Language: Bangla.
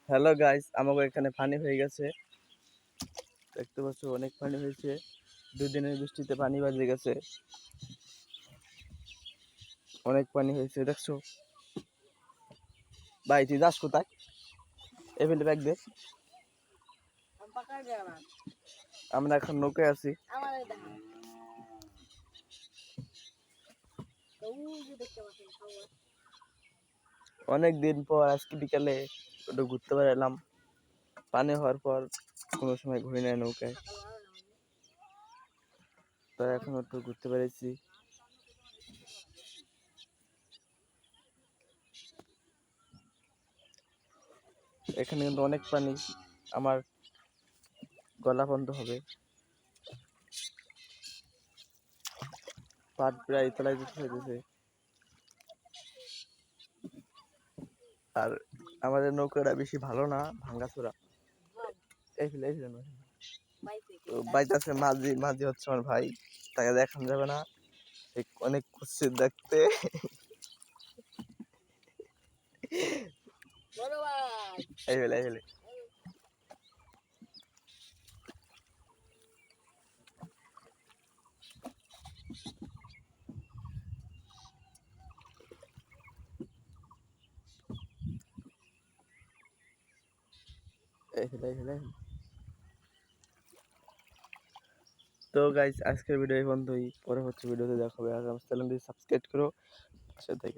হ্যালো গাইস, আমাকে এখানে পানি হয়ে গেছে। দেখতে পাচ্ছ অনেক পানি হয়েছে। 2 দিনের বৃষ্টিতে পানি বাজে গেছে, অনেক পানি হয়েছে দেখছো। ভাই তুই যাস কোথায়? এভেলে ব্যাগ দে। আমরা এখন নৌকায় আছি। অনেক দিন পর আজকে বিকালে একটু ঘুরতে বেড়ালাম। পানি হওয়ার পর কোনো সময় ঘুরি নাই নৌকায়, তো এখন একটু ঘুরতে বেড়াইছি। এখানে কিন্তু অনেক পানি, আমার গলা বন্ধ হবে। পাট প্রায় তলায় যেতে হইতেছে। আর আমাদের নৌকাটা বেশি ভালো না, ভাঙ্গাচোরা। এই ফেলে তো বাইতাছে মাঝি, মাঝি হচ্ছে আমার ভাই, তাকে দেখানো যাবে না, অনেক কুৎসিত দেখতে। এই ফেলে এই ফেলে এই ফেলে এই ফেলে। তো গাইস, আজকের ভিডিও এই পর্যন্তই। পরবর্তী ভিডিওতে দেখা হবে। আর আমার চ্যানেলটি সাবস্ক্রাইব করো, পাশে থেকে।